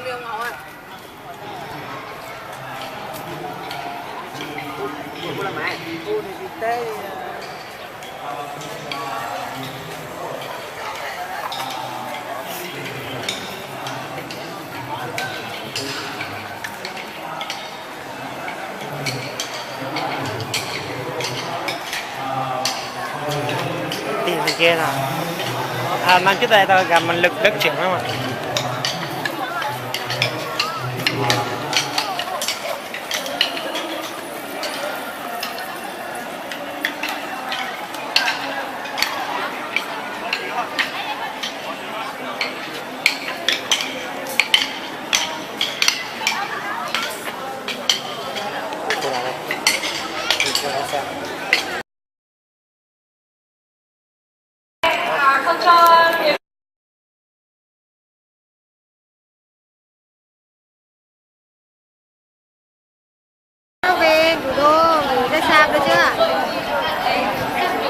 miếng máu à? Cô là mày. Cô này thì tê. Tìm bên kia nào. À, mang cái tay tao gặp mình lực đất chuyển lắm mà. Về thủ đô gửi ra xa được chưa?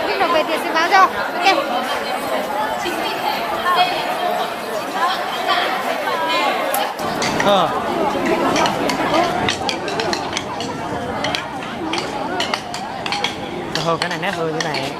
Lúc nào về thì sẽ báo cho. Ok. Thôi cái này nét hơn như này.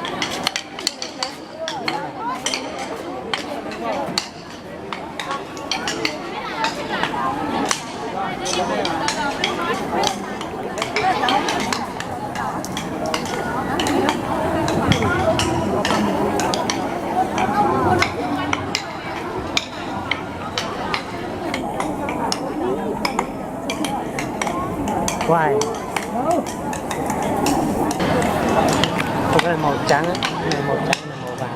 Wow. Cái này màu trắng ấy, cái này màu trắng, này màu vàng.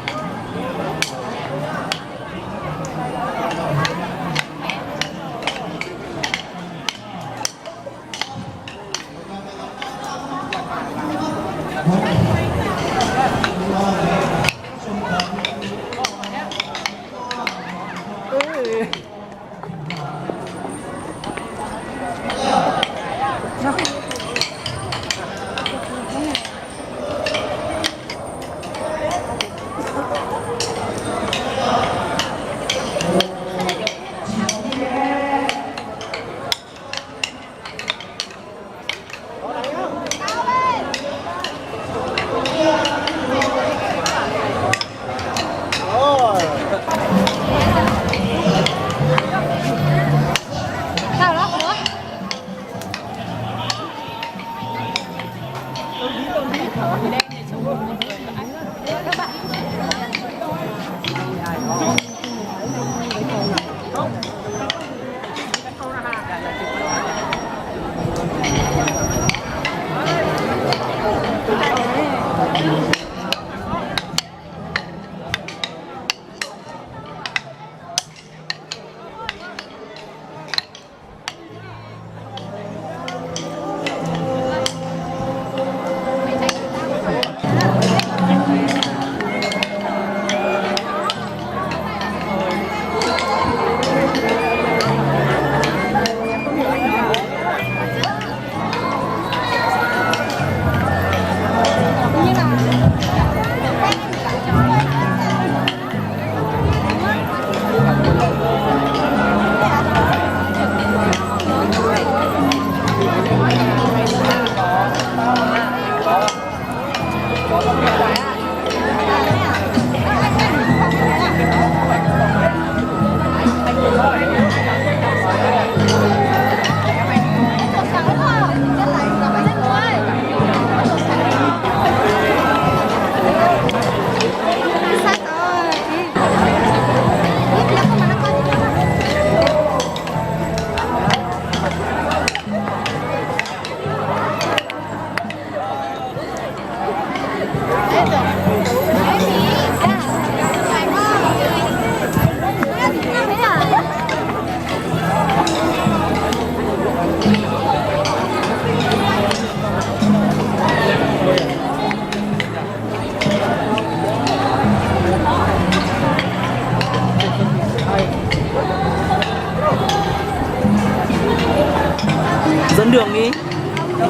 Dẫn đường đi.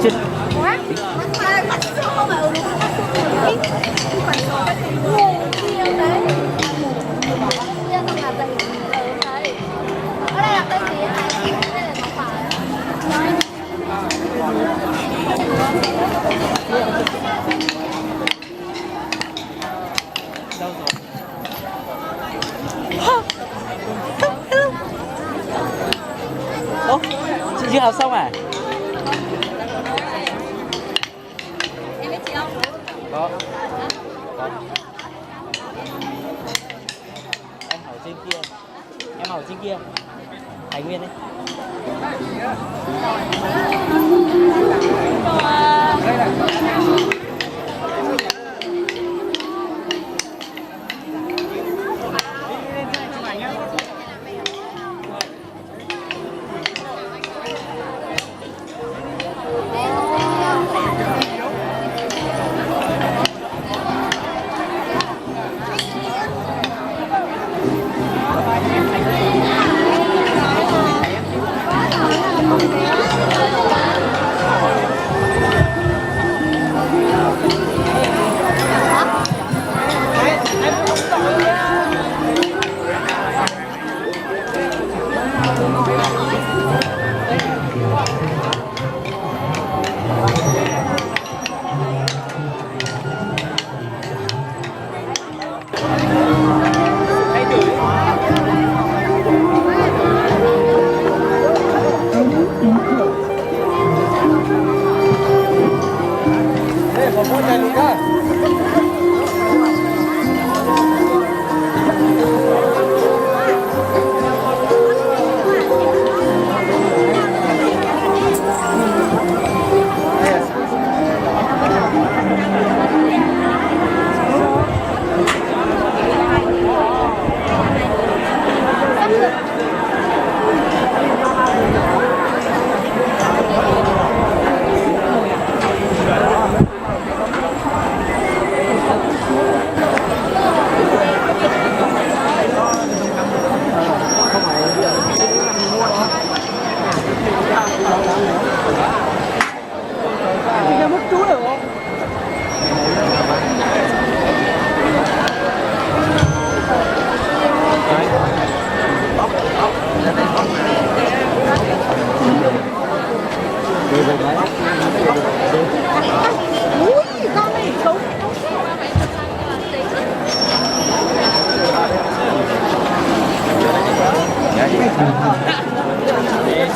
Chết. Ở đây là tên gì vậy? Đâu rồi? Ố, chị chưa học xong à? Em biết chị không? Có. Em hỏi trên kia. Em hỏi trên kia. Thái Nguyên đấy.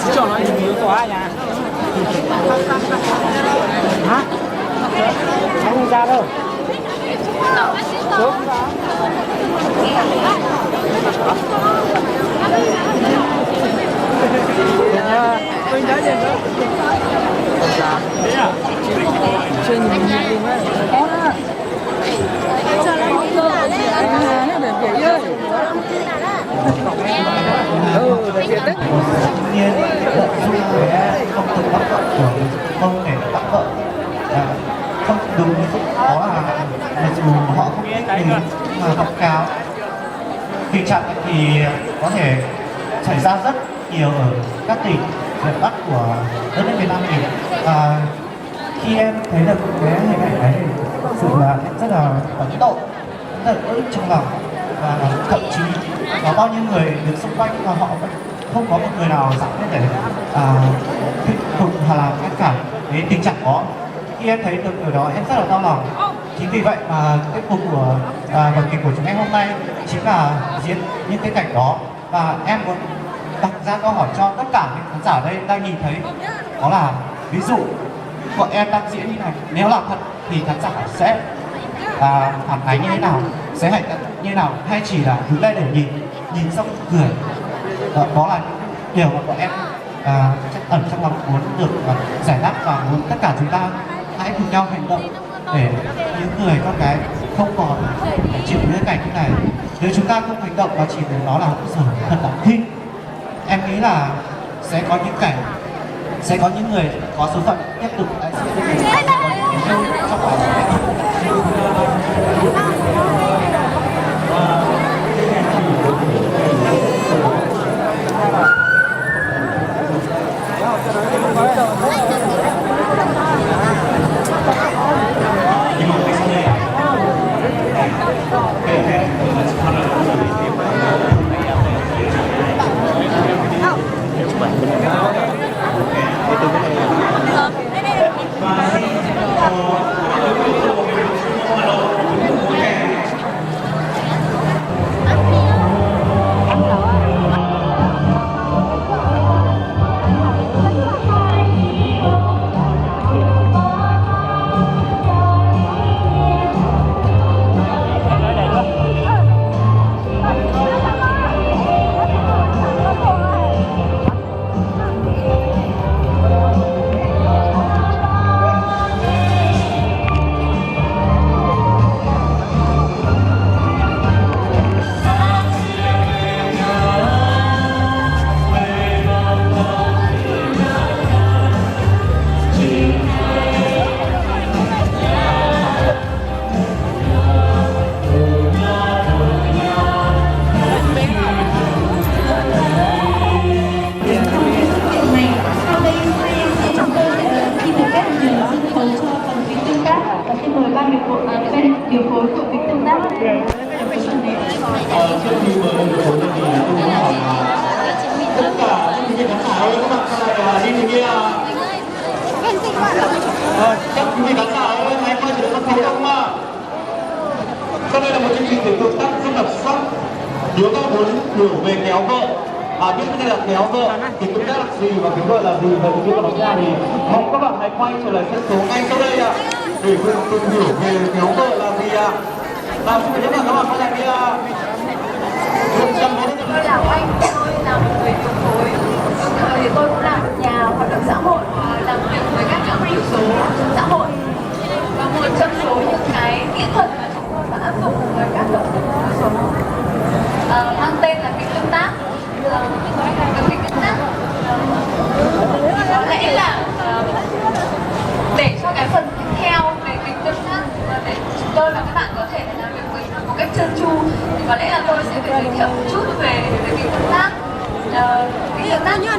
Chú chọn nói nhiều quá nha. Hả? Không ra đâu. Xuống. Mình đã nhìn đâu. Thế à? Trên nhìn luôn á. Có đó. Nó đẹp vậy ơi. Đẹp vậy đấy. Nhiên lợi dụng cái phong tục bắt vợ của không để bắt vợ không đúng như đó là mặc dù họ không biết mình mà học cao. Tình trạng này thì có thể xảy ra rất nhiều ở các tỉnh miền Bắc của đất nước Việt Nam mình. Khi em thấy được cái hình ảnh đấy thì thực sự là em rất là ấn tượng, rất là ức trong lòng, và thậm chí có bao nhiêu người đứng xung quanh và họ vẫn không có một người nào dám để thuyết phục hoặc là ngăn cản cái tình trạng đó. Khi em thấy được điều đó em rất là đau lòng. Chính vì vậy mà tiết mục của vở kịch của chúng em hôm nay chính là diễn những cái cảnh đó, và em muốn đặt ra câu hỏi cho tất cả những khán giả đây đang nhìn thấy, đó là ví dụ bọn em đang diễn như này, nếu làm thật thì khán giả sẽ phản ánh như thế nào, sẽ hành động như thế nào, hay chỉ là đứng đây để nhìn xong cười. Đó là điều mà bọn em chắc ẩn trong lòng muốn được giải đáp, và muốn tất cả chúng ta hãy cùng nhau hành động để những người con cái không còn chịu những cảnh như này. Nếu chúng ta không hành động và chỉ để nó là sở thật là kinh, em nghĩ là sẽ có những cảnh, sẽ có những người có số phận tiếp tục đại diện trong bài tương tác. Trước khi mời ông Phổ lên thì tôi muốn hỏi là tất cả những vị khán giả ơi, các bạn sau này đi từ kia các vị khán giả ơi, hãy quay trở lại sân khấu không ạ? Sau đây là một chương trình thể dục tác rất đặc sắc. Nếu các muốn hiểu về kéo vợ, biết cái này là kéo vợ thì cũng đã là gì và kéo vợ là gì và cái việc làm ra thì mong các bạn hãy quay trở lại sân khấu ngay sau đây ạ, để cùng hiểu về kéo vợ là gì ạ. Và xin mời các bạn quay lại đi ạ. Tôi làm anh, tôi làm người điều phối. Đồng thời thì tôi cũng làm nhà hoạt động xã hội, làm việc với các nhóm thiểu số trong xã hội. Và một trong số những cái kỹ thuật mà chúng tôi đã áp dụng với các cộng đồng thiểu số mang tên là kịch tương tác. Kịch tương tác có lẽ là để cho cái phần tiếp theo về kịch tương tác để chúng tôi và các bạn có thể làm việc với nhau một cách trơn tru thì có lẽ là tôi sẽ phải giới thiệu một chút về kịch tương tác. Kịch tương tác là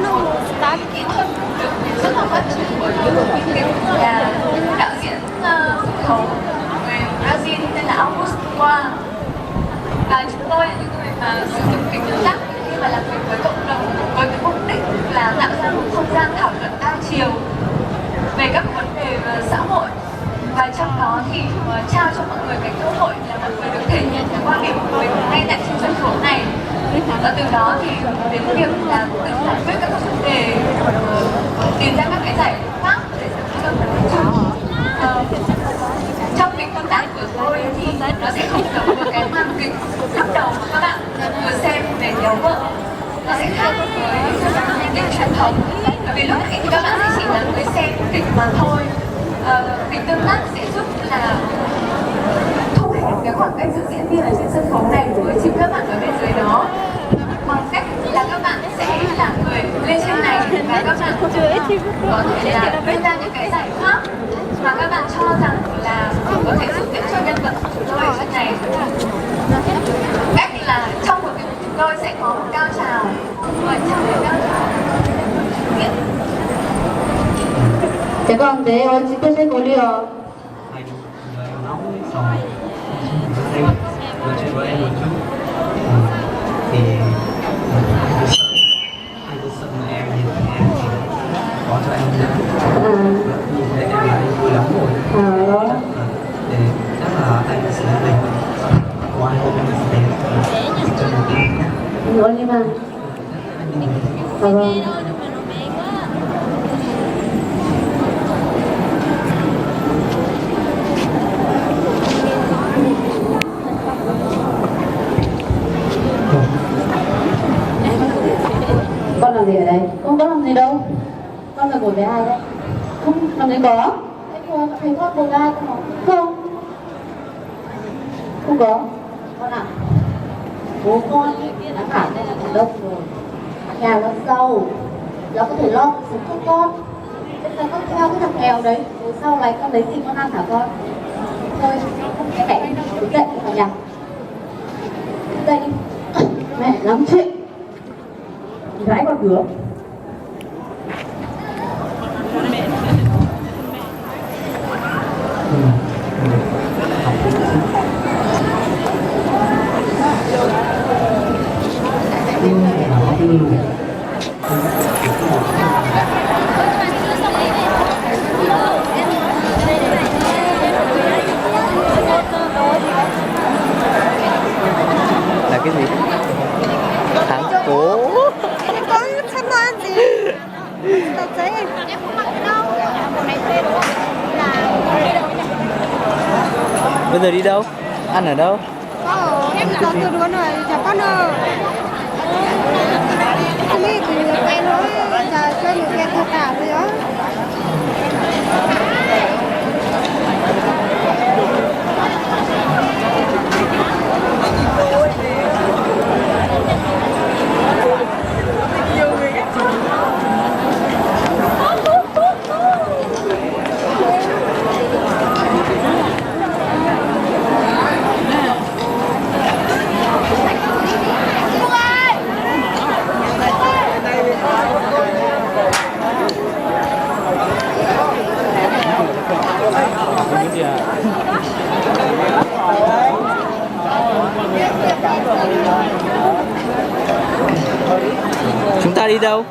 cái kỹ thuật được rất là phát triển bởi một biên kịch là đạo diễn sân khấu người Brazil tên là Augusto Boal. Chúng tôi là những người mà sử dụng kịch tương tác khi mà làm việc với cộng đồng với cái mục đích là tạo ra một không gian thảo luận đa chiều về các vấn đề về xã hội, và trong đó thì trao cho mọi người cái cơ hội là mọi người được thể hiện cái quan điểm của mình ngay tại trên sân khấu này, và từ đó thì đến việc là tự giải quyết các vấn đề, tìm ra các cái giải pháp để giải quyết các vấn đề chung. Trong kịch tương tác của tôi thì nó sẽ không giống với cái màn kịch lúc đầu mà các bạn vừa xem về kéo vợ, nó sẽ khác với kịch truyền thống, bởi vì lúc nãy thì các bạn sẽ chỉ là người xem kịch mà thôi. Kịch tương tác sẽ giúp là thu hẹp cái khoảng cách giữa diễn viên ở trên sân khấu này với chính các bạn ở bên dưới đó, bằng cách là các bạn sẽ là người lên trên này và các bạn có thể là đưa ra những cái giải pháp mà các bạn cho rằng là có thể giúp ích cho nhân vật của chúng tôi ở trên này. Cách là trong một kịch chúng tôi sẽ có một cao trào, và trong cái cao trào thế còn thế ơi chị tôi sẽ có điều Anh nóng rồi em nói chuyện với em một chút thì anh cứ sợ mà em nhìn thấy em thì có cho em nhìn thấy em là anh vui lắm rồi đó để chắc là anh sẽ về ngoài hôm mình sẽ đến cho một tí nhé. nói đi mà vâng con làm gì ở đây? Con có làm gì đâu. Con là của với ai đấy? Không, làm gì có. Thấy con của ai không? Không. Không có. Con ạ. Bố con đã cả đây là thành đông rồi. Nhà nó giàu, nó có thể lo cuộc sống cho con. Bây giờ con theo cái thằng nghèo đấy, rồi sau này con lấy gì con ăn hả con? Thôi, không cái mẹ đứng dậy vào nhà. Đứng dậy đi. Mẹ lắm chuyện. Gái con đứa. Là cái gì? Thắng cố. Có sắp ăn gì? Tao thấy em không mặc đâu. Bộ này tên là Bây giờ đi đâu? Ăn ở đâu? em có từ đuôn rồi, chả con ơi. Không biết thì em nói là cho một cái thợ cả rồi đó. Chúng ta đi đâu?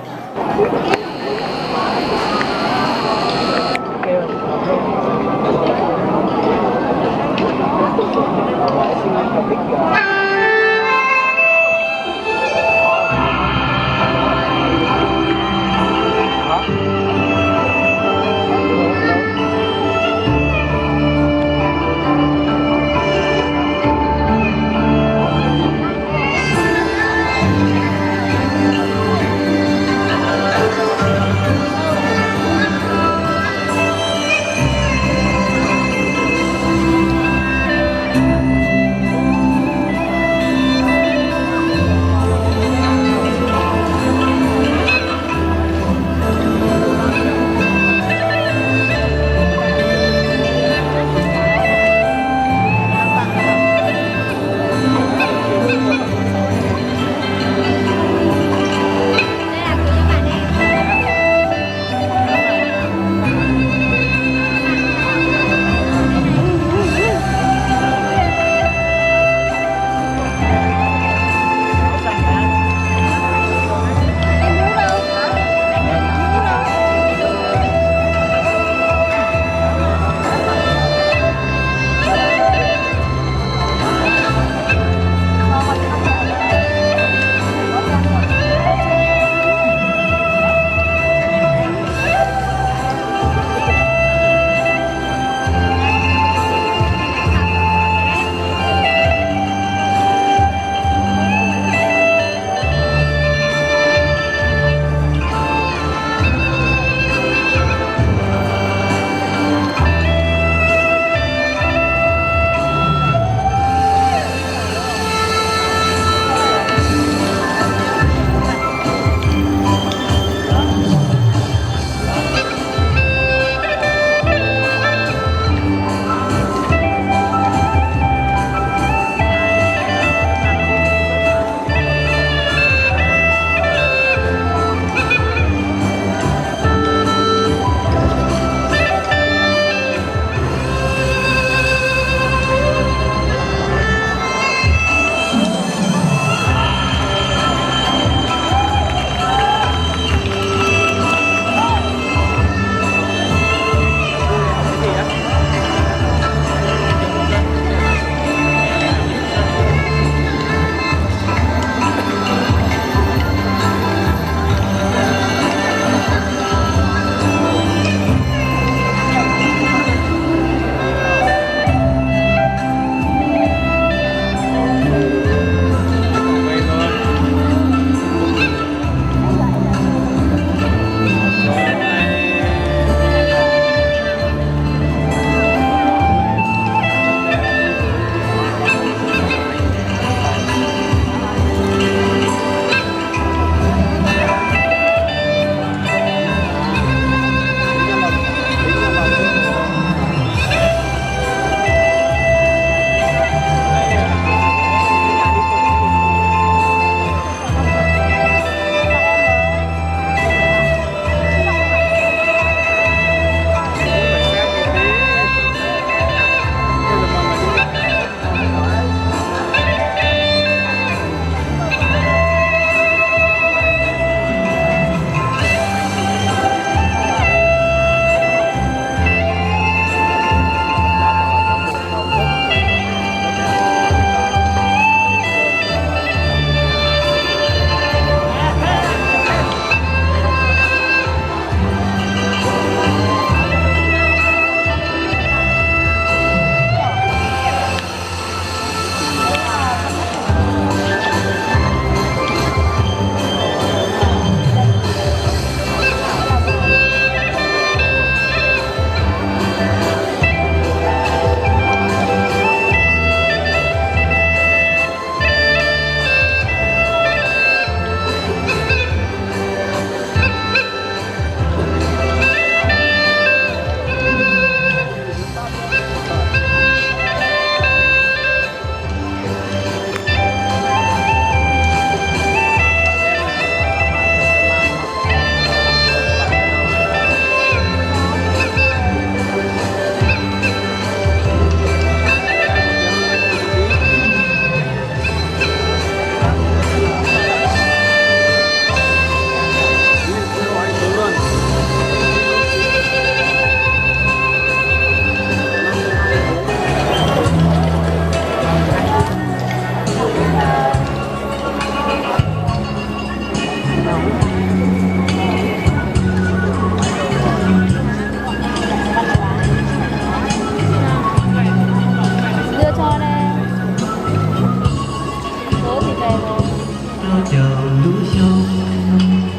chờ núi sông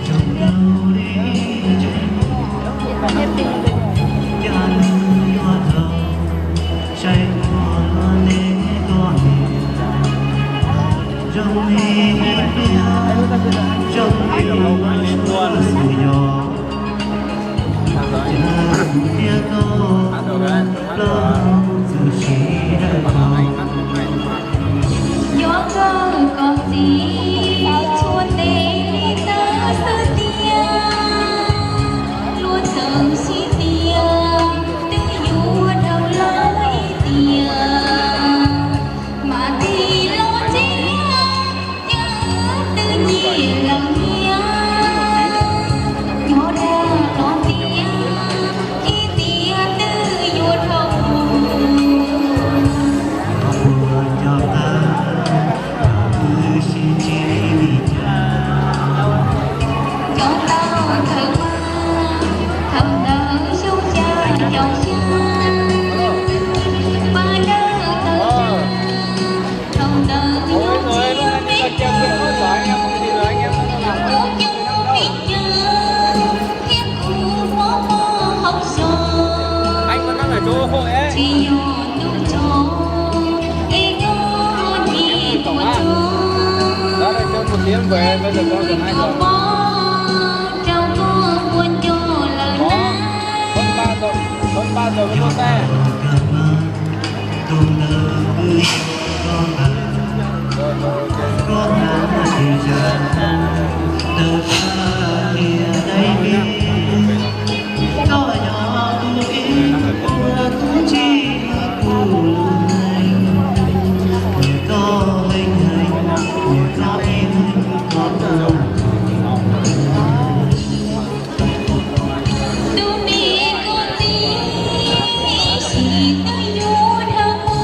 trong đâu đi cha nuôi hoa thơm say hoa nế con trong đi trong đi sủi nhỏ tia câu lỡ dù chỉ đời gió cơ còn gì chua tê ta sơ tia luôn sớm xí tia tư dụ đầu lối tia mà thì lo chia nhớ tự nhiên lòng nhớ nhỏ ra lo tia khi tia tư dụ đầu buồn cho ta cứ xin chỉ vì cha cho tao thở thầm nở sâu cha dòng xa ba đỡ thở thầm nở Ôi nhung rồi lúc chia anh đi biết chơi với nó anh em không đi được anh em nó làm nhung nhung biết nhớ khiếp u mó mó học sò anh vẫn đang ở chỗ hội ấy chỉ yo tu cho e ngô đi tu cho đó là chơi 1 tiếng về bây giờ con gần 2 giờ trong có buồn cho lời có nói hơn 3 giờ mới có xe cảm ơn tôi nỡ cứ con đã thì giờ từ xa kia đây biết có nhỏ tu ý tu chi tu hành như có hình hình như có in có tâm tu mi con tí chỉ tới vô thơ mơ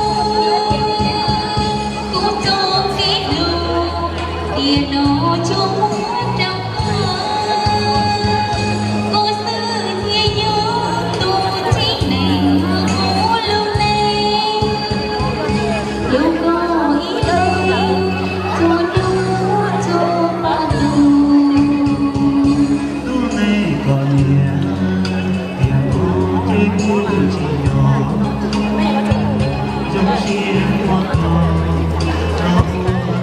cũng cho cái lù tiền nó cho muốn trong cô sư thiên nhớ tu chính này ngủ lâu nay lâu có ý đây cho đúng cho ba tu tu này còn nhẹ tiền cô chỉ muốn chỉ nhỏ trong xin hoa cỏ cho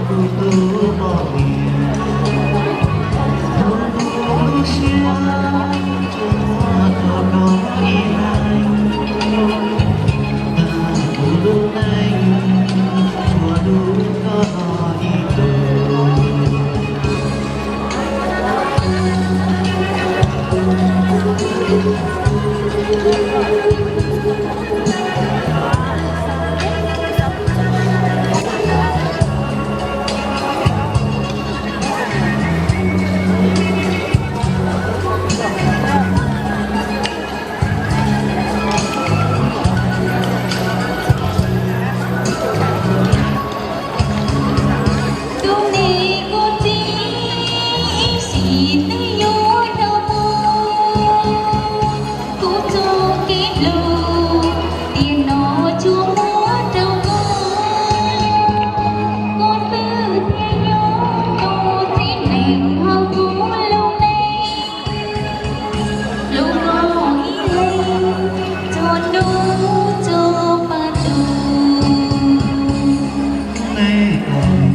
cô tu bỏ nghề tu xin cho hoa cỏ có ý anh ta tu anh cho đủ có ý tôi tu ni cô tí chỉ tới vô đâu mơ cũng cho cái lù tiền nó chúa múa trong con tư thiên nhớ tu chính này hoa cũ lâu nay lâu có ý hay cho đủ cho ba tu nay còn